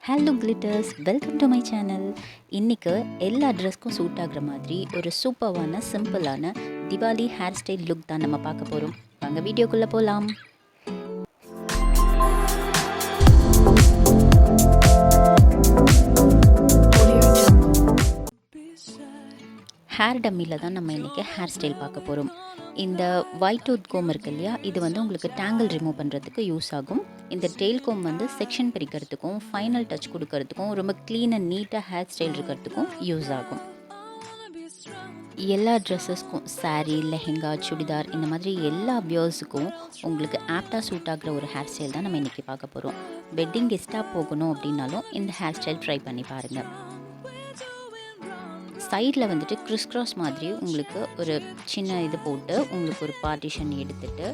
Hello glitters, welcome to my channel. இன்றைக்கி எல்லா ட்ரெஸ்க்கும் suit ஆகிற மாதிரி ஒரு சூப்பரான சிம்பிளான திவாலி ஹேர் ஸ்டைல் லுக் தான் நம்ம பார்க்க போகிறோம். வாங்க வீடியோக்குள்ளே போகலாம். ஹேர் டம்மியில் தான் நம்ம இன்றைக்கி ஹேர் ஸ்டைல் பார்க்க போகிறோம். இந்த ஒயிட் டூத் கோம் இருக்கு இல்லையா, இது வந்து உங்களுக்கு டேங்கிள் ரிமூவ் பண்ணுறதுக்கு யூஸ் ஆகும். இந்த டெயில் கோம் வந்து செக்ஷன் பிரிக்கிறதுக்கும் ஃபைனல் டச் கொடுக்கறதுக்கும் ரொம்ப க்ளீன் அண்ட் நீட்டாக ஹேர் ஸ்டைல் இருக்கிறதுக்கும் யூஸ் ஆகும். எல்லா ட்ரெஸ்ஸஸ்க்கும் சாரீ, லெஹெங்கா, சுடிதார் இந்த மாதிரி எல்லா வியர்ஸுக்கும் உங்களுக்கு ஆப்டாக சூட் ஆகிற ஒரு ஹேர் ஸ்டைல் தான் நம்ம இன்றைக்கி பார்க்க போகிறோம். வெட்டிங் கெஸ்ட்டாக போகணும் அப்படின்னாலும் இந்த ஹேர் ஸ்டைல் ட்ரை பண்ணி பாருங்கள். சைடில் வந்துட்டு கிறிஸ் கிராஸ் மாதிரி உங்களுக்கு ஒரு சின்ன இது போட்டு உங்களுக்கு ஒரு பார்ட்டிஷன் எடுத்துகிட்டு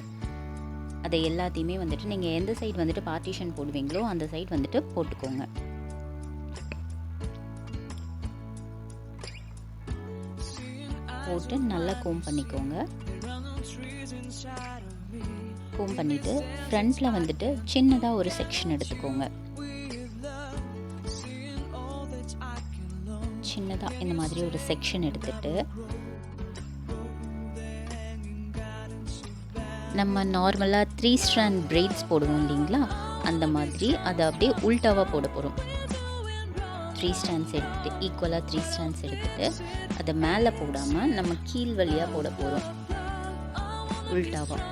அதை எல்லாத்தையுமே வந்துட்டு நீங்கள் எந்த சைடு வந்துட்டு பார்ட்டிஷன் போடுவீங்களோ அந்த சைடு வந்துட்டு போட்டுக்கோங்க. போட்டு நல்லா கோம் பண்ணிக்கோங்க. கோம் பண்ணிவிட்டு ஃப்ரண்ட்டில் வந்துட்டு சின்னதாக ஒரு செக்ஷன் எடுத்துக்கோங்க. சின்னதாக இந்த மாதிரி ஒரு செக்ஷன் எடுத்துட்டு நம்ம நார்மலாக 3 ஸ்ட்ராண்ட் பிரைட்ஸ் போடுவோம் இல்லைங்களா, அந்த மாதிரி அதை அப்படியே உல்டாவாக போட போகிறோம். 3 ஸ்ட்ராண்ட்ஸ் எடுத்துகிட்டு ஈக்குவலாக 3 ஸ்ட்ராண்ட்ஸ் எடுத்துகிட்டு அதை மேலே போடாமல் நம்ம கீழ் வழியாக போட போகிறோம் உல்டாவாக.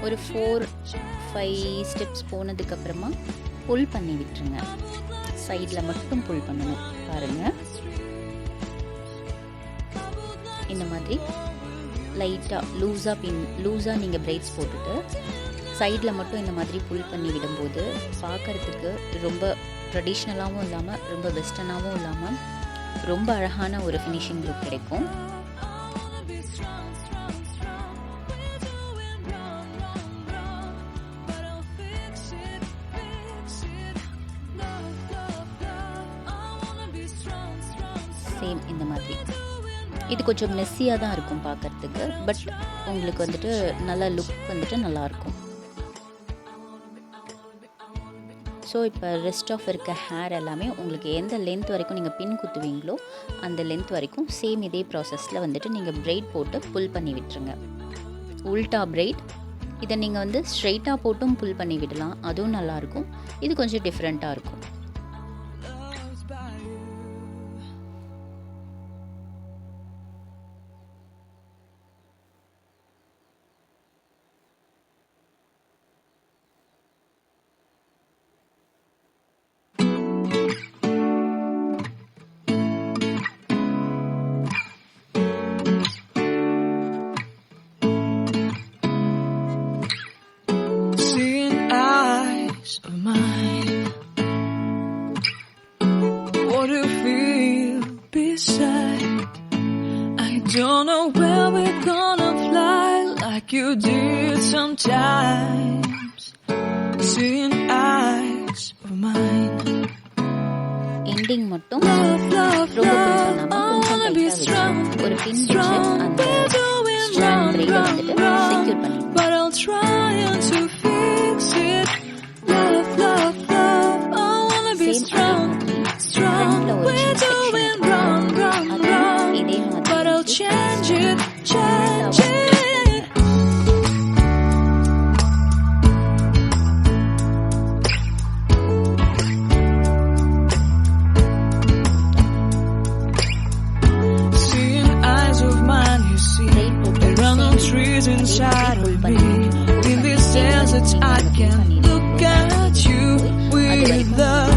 ஒரு 4-5 ஸ்டெப்ஸ் போனதுக்கப்புறமா புல் பண்ணி விட்டுருங்க. சைடில் மட்டும் புல் பண்ணணும். பாருங்கள், இந்த மாதிரி லைட்டாக லூஸாக நீங்கள் பிரைட்ஸ் போட்டுட்டு சைடில் மட்டும் இந்த மாதிரி புல் பண்ணி விடும்போது பார்க்குறதுக்கு ரொம்ப ட்ரெடிஷ்னலாகவும் இல்லாமல் ரொம்ப வெஸ்டர்னாகவும் இல்லாமல் ரொம்ப அழகான ஒரு ஃபினிஷிங் லுக் கிடைக்கும். சேம் இந்த மாதிரி இது கொஞ்சம் மெஸ்ஸியாக தான் இருக்கும் பார்க்குறதுக்கு, பட் உங்களுக்கு வந்துட்டு நல்ல லுக் வந்துட்டு நல்லாயிருக்கும். ஸோ இப்போ ரெஸ்ட் ஆஃப் இருக்க ஹேர் எல்லாமே உங்களுக்கு எந்த லென்த் வரைக்கும் நீங்கள் பின் குத்துவீங்களோ அந்த லென்த் வரைக்கும் சேம் இதே ப்ராசஸில் வந்துட்டு நீங்கள் பிரைட் போட்டு புல் பண்ணி விட்டுருங்க. உல்டா பிரைட். இதை நீங்கள் வந்து ஸ்ட்ரெயிட்டாக போட்டும் புல் பண்ணி விடலாம், அதுவும் நல்லாயிருக்கும். இது கொஞ்சம் டிஃப்ரெண்ட்டாக இருக்கும். Don't know where we're gonna fly like you did sometimes. Seeing eyes of mine. Ending மட்டும் ரொம்ப பண்ணாம கொஞ்சம் டைட்டா ஒரு பின் வச்சு அந்த ஸ்ட்ராண்ட் பிரைட வந்துட்டு செக்யூர் பண்ணிடுங்க. But I'll try to fix it. Love, love, love. I wanna be strong, strong. We're doing wrong, wrong, wrong. But I'll change it, change it. Seeing eyes of mine, you see. There are no trees inside of me. In this desert, I can look at you with love.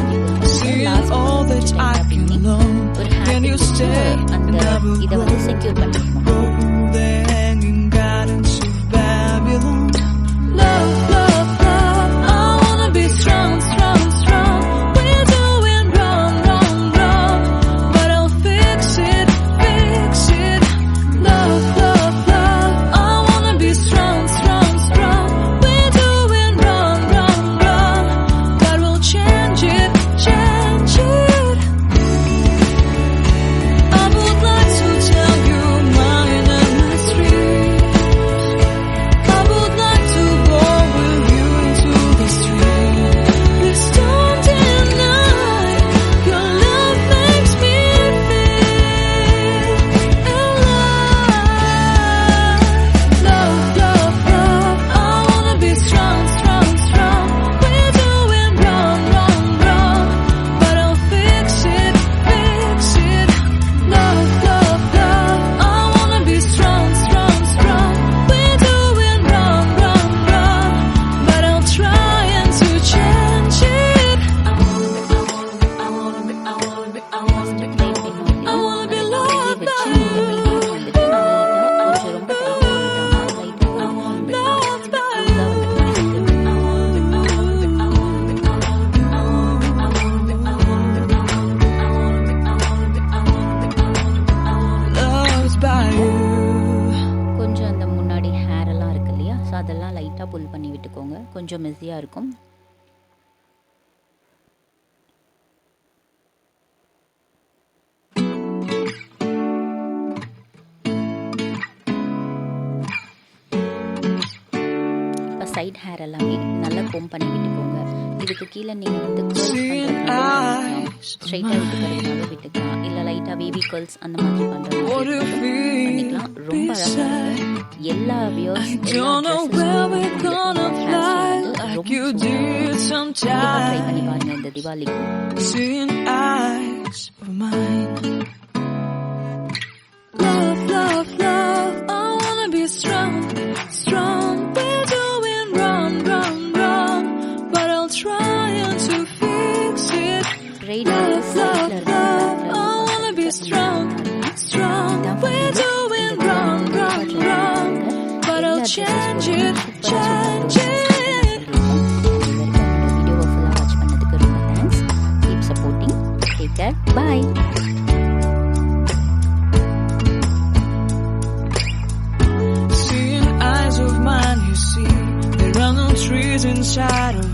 Seeing all that I can learn. Can you stay and never go? Go the hanging gardens of Babylon. Love, love, love. I wanna be strong, strong, strong. We're doing wrong, wrong, wrong. But I'll fix it, fix it. Love, love, love. I wanna be strong, strong, strong. We're doing wrong, wrong. பண்ணி விட்டுக்கோங்க. கொஞ்சம் மெஸ்ஸியாக இருக்கும். இப்போ side hair எல்லாமே நல்லா கோம் பண்ணி விட்டுக்கோங்க. இதுக்கு கீழே நீங்கள் வந்து கேர்ள்ஸ் ஸ்ட்ரைட்டாக விட்டுக்கிறதுனால விட்டுக்கலாம், இல்லை லைட்டாக பேபி கேர்ள்ஸ் அந்த மாதிரி பண்ணுறது பண்ணிக்கலாம். ரொம்ப அழகாக எல்லா வியர்ஸ் ட்ரை பண்ணி பாருங்கள் இந்த தீபாவளிக்கு. Bye. Seeing eyes of mine, you see, there are no trees inside of